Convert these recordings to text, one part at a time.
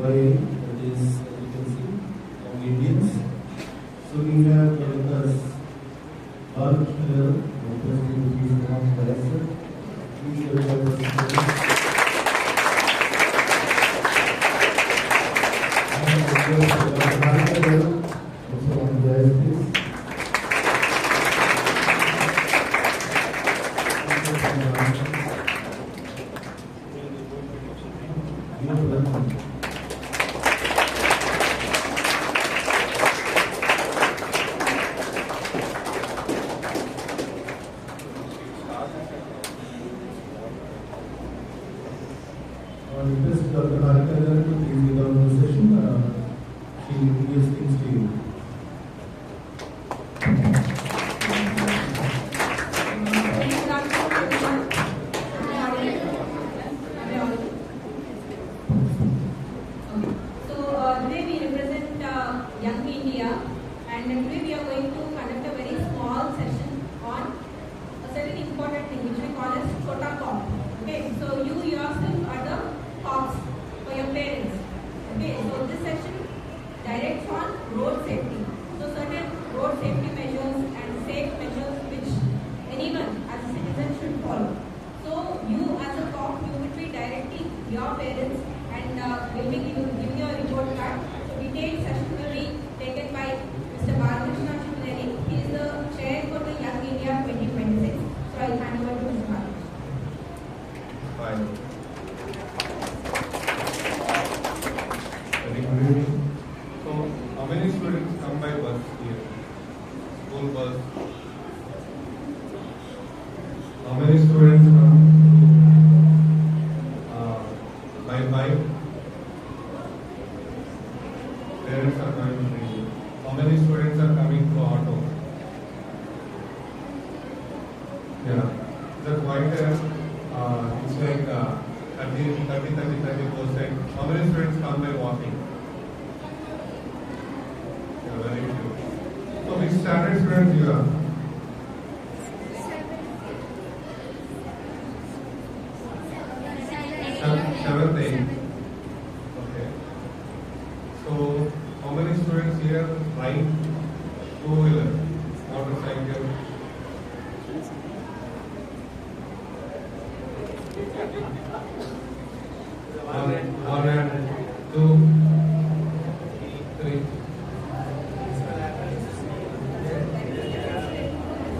by, that is, you can see, of Indians. So we have with us Balakrishna Garu, President of the Director. Please welcome us. Request Dr. Harika to please give out the session. She gives things to you. Today we represent Young India, and today we are going to conduct a very small session on a certain important thing which we call as Chota Cop. Okay, so you yourself are the cops for your parents. Okay, so this section directs on road safety. So certain road safety measures and safe measures which anyone as a citizen should follow. So you as a cop, you will be directing your parents and will be giving you a report card. So detailed session will be taken by Mr. Balakrishna Garu. He is the chair for the Young India 2026. So I will hand over to Mr. Balakrishna. Fine. Very good evening. So, how many students come by bus here? School bus. How many students come by bike? Parents are coming to you. How many students are coming to auto? Yeah. That's quite it's like 30%. How many students come by walking? Yeah, very few. So which standard students you are? Seventh, eighth. Okay. So how many students here ride two-wheeler, motorcycle? One and two, three.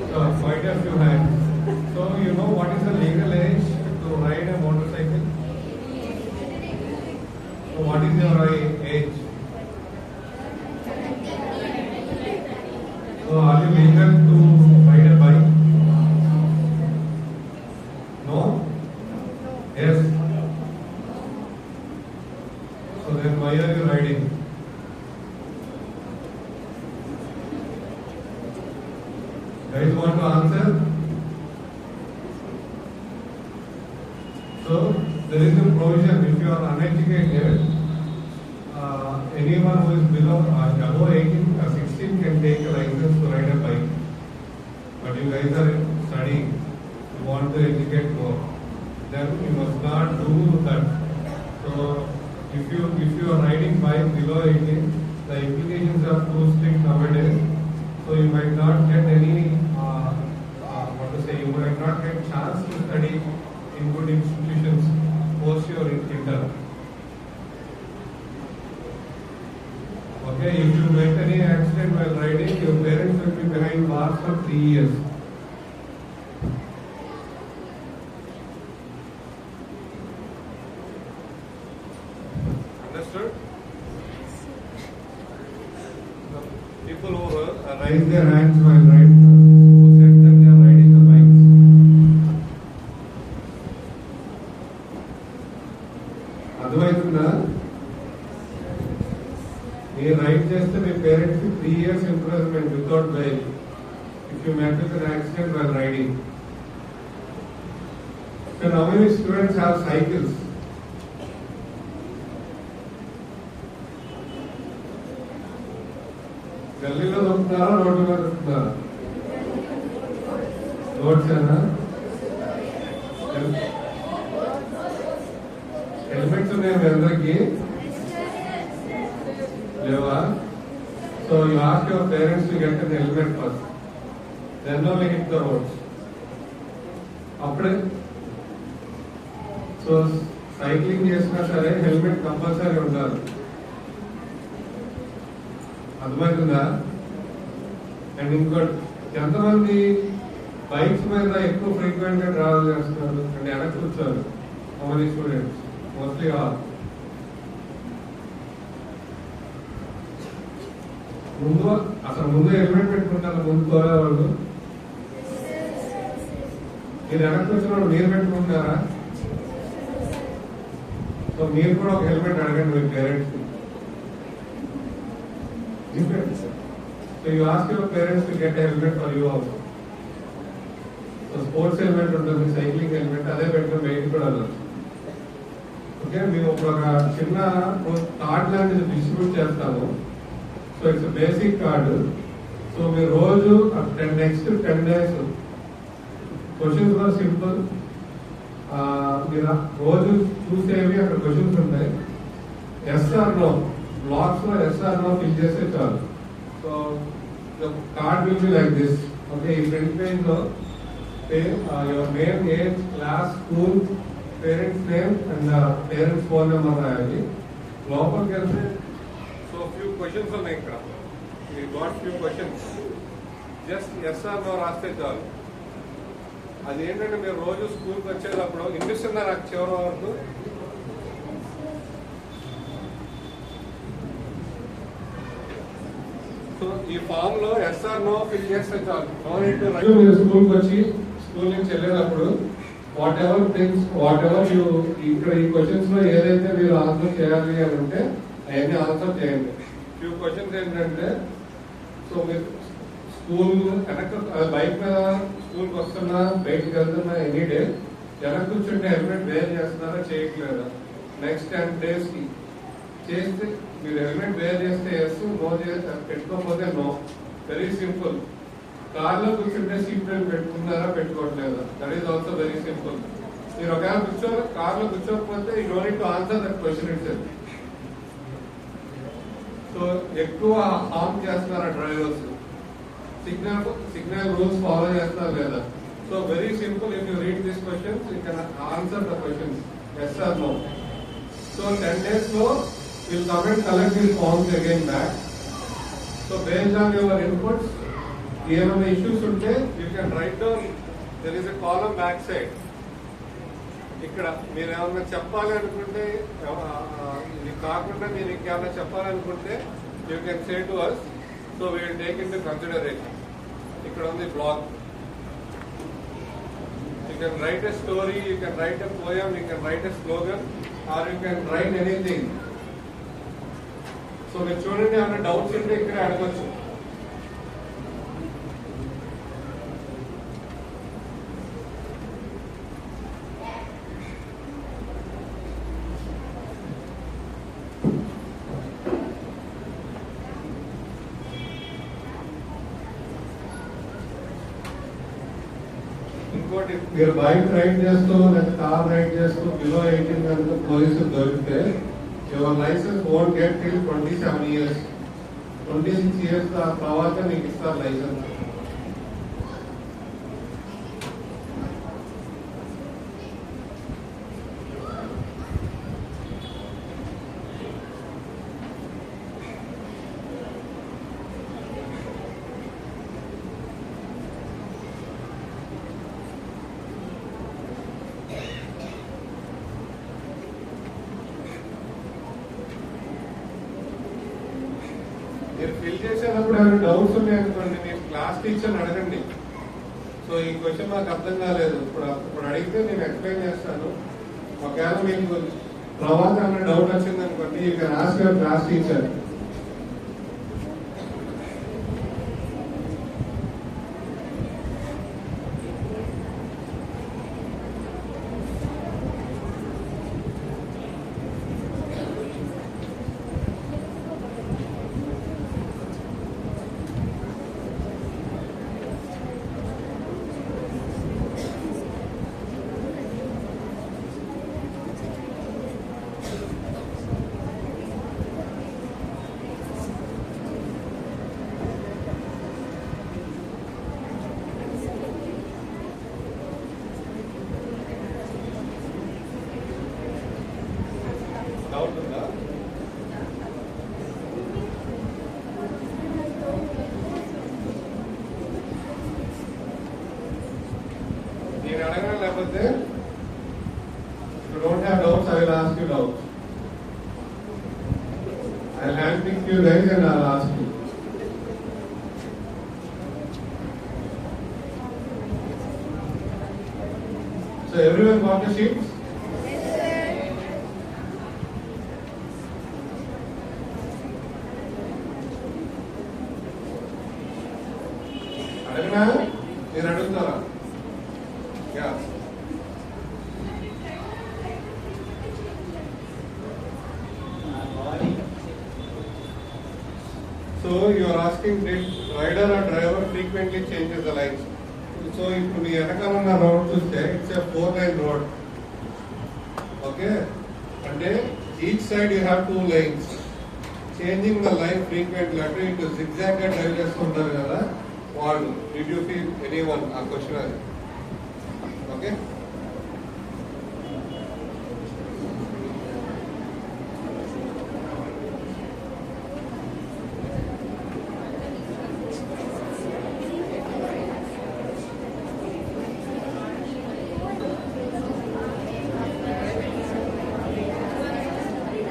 So quite a few hands. So you know what is the legal age to ride a motorcycle? So what is your age? So are you legal to ride a bike? No? Yes. So then why are you riding? Guys want to answer? So there is a provision if you are uneducated, anyone who is below above 18 or 16 can take a license to ride a bike. But you guys are studying, you want to educate more, then you must not do that. So if you are riding bike below 18, the implications are too strict nowadays. So you might not get any, you might not get chance to study in good institutions post your inter. Okay, if you make any accident while riding, your parents will be behind bars for 3 years. Understood? People who raise their hands while riding, who said that they are riding the bikes. అర్థమవుతుందా? మీ ride చేస్తే మీ parents కి 3 years imprisonment without bail if you met with an accident while riding. So how many students have cycles? గల్లీలో దొరుకుతారా road మీద దొరుకుతారా? రోడ్సేనా? Helmets ఉన్నాయి మీ అందరికి? Leva. So you ask your parents to get an helmet first. Then only hit the roads. After so cycling చేసినా సరే helmet compulsory ఉండాలి. అర్థమవుతుందా? And ఇంకోటి, ఎంతమంది బైక్స్ మీద ఎక్కువ ఫ్రీక్వెంట్ గా ట్రావెల్ చేస్తున్నారు అంటే వెనక్కి కూర్చోరు? మనీ స్టూడెంట్స్ మోస్ట్లీ ముందు హెల్మెట్ పెట్టుకుంటారు ముందు కోరేవాళ్ళు. మీరు వెనక్కి వచ్చినప్పుడు మీరు పెట్టుకుంటారా? సో మీరు కూడా ఒక హెల్మెట్ అడగండి మీ parents. So you ask your parents to get helmet for you also. So sports helmet ఉంటుంది, సైక్లింగ్ హెల్మెట్, అదే పెట్టుకుని బయటకు కూడా వెళ్ళచ్చు. ఓకే, మేము ఒక చిన్న కార్డ్ లాంటిది డిస్ట్రిబ్యూట్ చేస్తాము. So it's basic card. So మీరు రోజు నెక్స్ట్ 10 days క్వశ్చన్స్ కూడా సింపుల్. మీరు రోజు చూసేవి అక్కడ క్వశ్చన్స్ ఉంటాయి. ఎస్ఆర్ నో బ్లాక్స్ లో ఎస్ఆర్ నో ఫిల్ చేస్తే చాలు. So card will be like this. Okay, ఈ ఫ్రంట్ పేజ్ లో your name, age, class, school, parents name and parents phone number రాయాలి. లోపలికి వెళ్తే సో ఫ్యూ క్వశ్చన్స్ ఉన్నాయి ఇక్కడ. You got few questions. Just yes or no రాస్తే చాలు. అదేంటంటే మీరు రోజు స్కూల్కి వచ్చేటప్పుడు వినిపిస్తుందా నాకు చివరి వరకు? సో ఈ ఫామ్ లో ఎస్ఆర్ నో ఫిల్ చేస్తే చాలు. మీరు స్కూల్కి వచ్చి స్కూల్ నుంచి వెళ్ళేటప్పుడు వాట్ ఎవర్ థింగ్స్ ఇక్కడ ఈ క్వశ్చన్స్ లో ఏదైతే మీరు ఆన్సర్ చేయాలి అని ఉంటే అవన్నీ ఆన్సర్ చేయండి. ఫ్యూ క్వశ్చన్స్ ఏంటంటే, సో మీరు స్కూల్ వెనక బైక్ మీద స్కూల్కి వస్తున్నా బయటకు వెళ్తున్నా ఎనీ డే వెనక కూర్చుంటే హెల్మెట్ వేర్ చేస్తున్నారా చేయట్లేదా? నెక్స్ట్ 10 days కి చేస్తే మీరు హెల్మెట్ వేర్ చేస్తే ఎస్, నో పెట్టుకోకపోతే నో. Very simple. కార్ లో కూర్చుంటే సీట్ బెల్ట్ పెట్టుకున్నారా పెట్టుకోవట్లేదా? That is also very simple. మీరు ఒకవేళ కార్ లో కూర్చోకపోతే you don't need to answer that question itself. So ఎక్కువ హార్మ్ చేస్తున్నారా డ్రైవర్స్? సిగ్నల్ రూల్స్ ఫాలో చేస్తున్నారు లేదా? So very simple. If you read this questions you can answer the questions yes or no. So 10 days లో will come and collect this forms again back. So based on your inputs ఏమైనా issues ఉంటే you can write down. There is a column back side. ఇక్కడ మీరు ఏమన్నా చెప్పాలి అనుకుంటే, ఇది కాకుండా మీరు ఇంకేమన్నా చెప్పాలనుకుంటే you can say to us. So we will take into consideration. ఇక్కడ ఉంది block. You can write a story, you can write a poem, you can write a slogan, or you can write anything. So మీరు చూడండి, ఏమైనా doubts ఉంటే ఇక్కడ అడగచ్చు. ఇంకోటి, మీరు బైక్ రైడ్ చేస్తూ లేదా కార్ రైడ్ చేస్తూ బిలో 18 కనుక పోలీసులు దొరికితే your licence won't get till 27 years. 26 years తర్వాత మీకు ఇస్తారు లైసెన్స్. మీరు ఫిల్ చేసేటప్పుడు ఏమైనా డౌట్స్ ఉన్నాయనుకోండి, మీరు క్లాస్ టీచర్ని అడగండి. సో ఈ క్వశ్చన్ నాకు అర్థం కాలేదు, ఇప్పుడు అడిగితే నేను ఎక్స్ప్లెయిన్ చేస్తాను. ఒకవేళ మీకు తర్వాత ఏమైనా డౌట్ వచ్చింది అనుకోండి, you can ask your class teacher. I'll handpick you guys and I'll ask you. So everyone got the sheets? అడిగినా మీరు అడుగుతారా? Yeah. So you are asking, did rider or driver frequently changes the lines? So ఇప్పుడు మీ వెనకాల ఉన్న road చూస్తే it's a 4-lane road. Okay, అంటే each side you have 2 lanes. Changing the lane frequently అంటే ఇటు zigzag గా డ్రైవ్ చేస్తుంటారు కదా వాళ్ళు. Did you feel anyone uh question అది? Okay,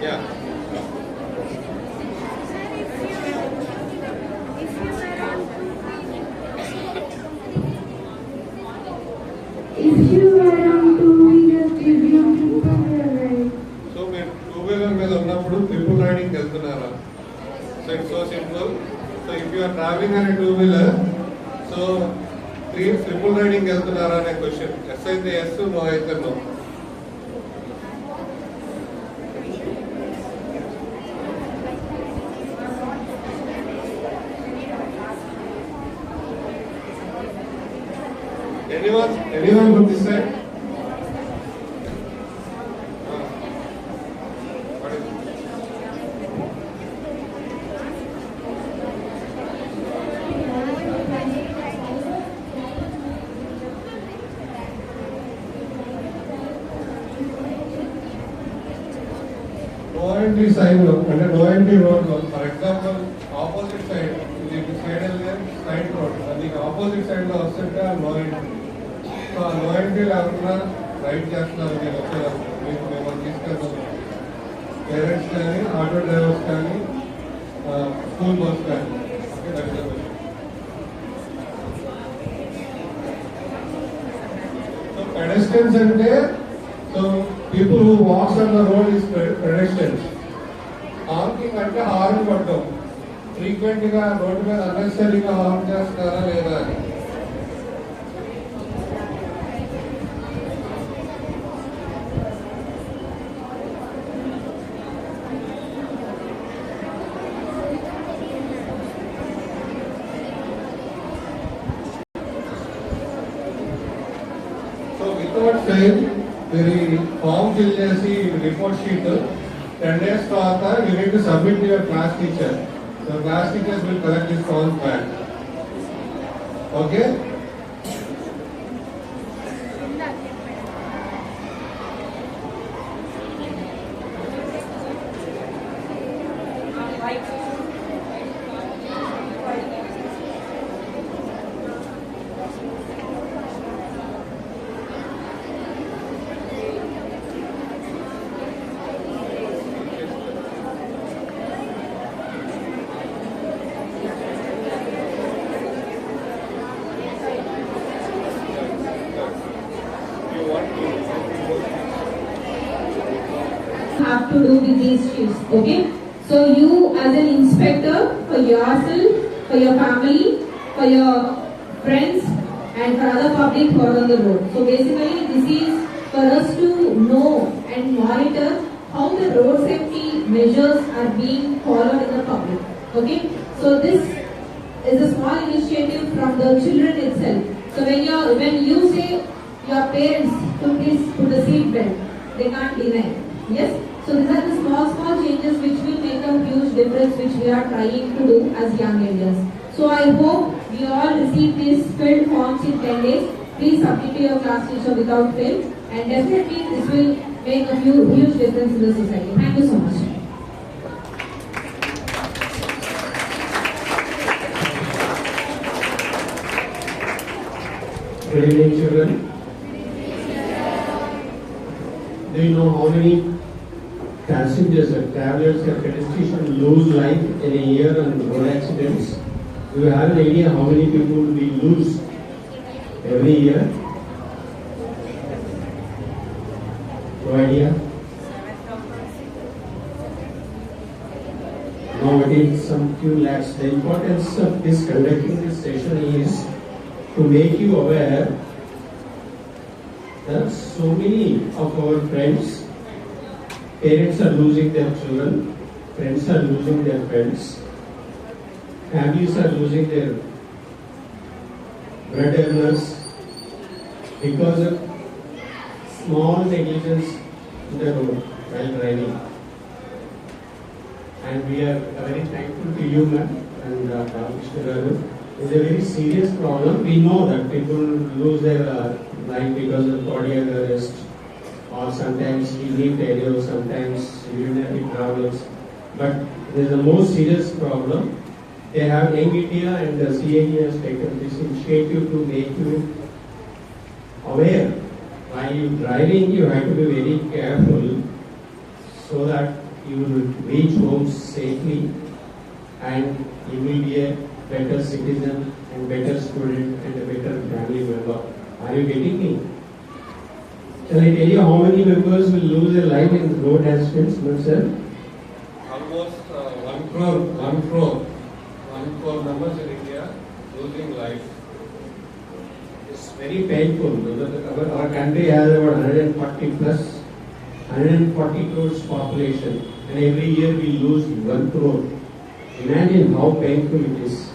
yeah. If you were on two-wheelers, did you triple ride? So మీరు 2-wheeler మీద ఉన్నప్పుడు ట్రిపుల్ రైడింగ్ వెళ్తున్నారా? So it's so simple. So if you are travelling అనే 2-wheeler, so triple riding వెళ్తున్నారా అనే question. Yes అయితే yes, no అయితే no. Anyone from this side? What is it? No entry sign లో అంటే no entry రోడ్ లో for example opposite side ఇది side side road అది ఆపోజిట్ సైడ్ లో వస్తుంటే no entry. So uh no entry లేకుండా ride చేస్తున్నారు మీరు వచ్చేదారు. మీకు మిమ్మల్ని తీసుకెళ్తారు పేరెంట్స్ కానీ ఆటో డ్రైవర్స్ కానీ స్కూల్ బస్ కానీ. Okay, that is the question. So pedestrians అంటే so people who walks on the road is pedestrians. Honking అంటే హార్న్ కొట్టడం. ఫ్రీక్వెంట్ గా రోడ్డు మీద అన్నెసరీగా హార్న్ చేస్తారా లేదా అని. సో వితౌట్ ఫెయిల్ మీరు ఫామ్ ఫిల్ చేసి రిపోర్ట్ షీట్ 10 days తర్వాత you need to submit your class teacher. So class teachers will collect this forms back. Okay, have to do with these shifts. Okay, so you as an inspector, for yourself, for your family, for your friends and for other public who are on the road. So basically this is for us to know and monitor how the road safety measures are being followed in the public. Okay, so this is a small initiative from the children itself. So when you say your parents to please put the seat belt, they can't deny. Yes, so these are the small changes which will make a huge difference, which we are trying to do as young Indians. So I hope we all receive these filled forms in 10 days. Please submit to your class teacher without fail, and definitely this will make a huge difference in the society. Thank you so much. Good evening, children. Do you know how many classes passengers or travelers or pedestrians lose life in a year on road accidents? Do you have an idea how many people we lose every year? No idea? No, it is some few lakhs. The importance of this conducting this session is to make you aware that so many of our friends, parents are losing their children, friends are losing their friends, families are losing their bread earners because of small negligence in the road while driving. And we are very thankful to you, ma'am, and Mr. Garu. It's a very serious problem. We know that people lose their life because of cardiac arrest, or sometimes kidney failure, sometimes urinary problems. But it is the most serious problem. They have Young India and the CAE has taken this initiative to make you aware. While you driving, you have to be very careful so that you will reach home safely and you will be a better citizen and better student and a better family member. Are you getting me? Shall I tell you how many members will lose their life in road accidents, sir? Almost 1 crore members in India losing life. It's very painful. Our country has about 140 crores population, and every year we lose 1 crore. Imagine how painful it is.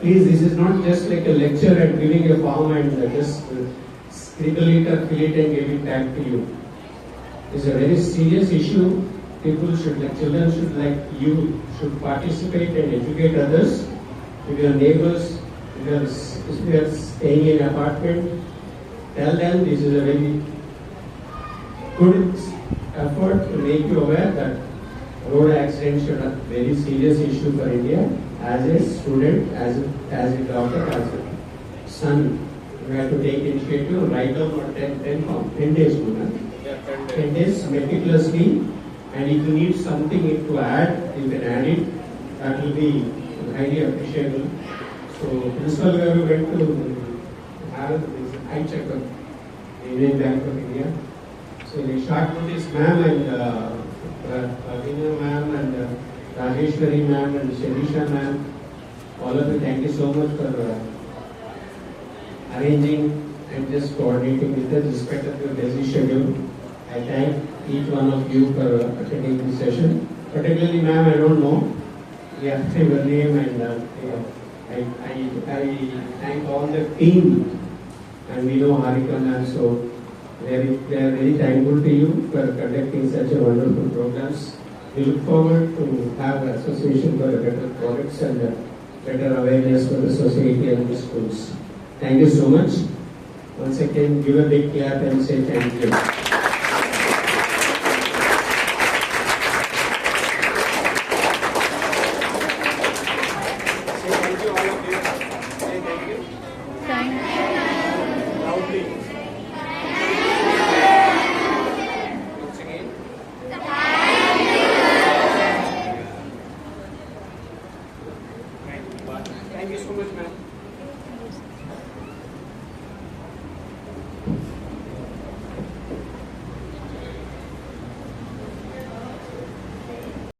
Please, this is not just like a lecture and giving a form and just scribble it or fill it and give it back to you. It's a very serious issue. People should, like children should, like you, should participate and educate others. If your neighbors, if you are staying in an apartment, tell them this is a very good effort to make you aware that road accidents are a very serious issue for India. As a student, as a daughter, as a son, you have to take initiative and write down for 10 days. Yeah, 10 days meticulously, and if you need something to add, you can add it. That will be highly appreciable. So, Principal Garu went to have this eye checkup in Indian Bank of India. So, in a short notice, ma'am and Ravina ma'am and Rajeshwari ma'am and Shirisha ma'am, all of you, thank you so much for arranging and just coordinating with us, respect of your busy schedule. I thank each one of you for attending this session. Particularly, ma'am, I don't know your name, and I thank all the team, and we know Harika ma'am, so we are very thankful to you for conducting such a wonderful programs. We look forward to have an association for better products and better awareness for the society and the schools. Thank you so much. Once again, give a big clap and say thank you.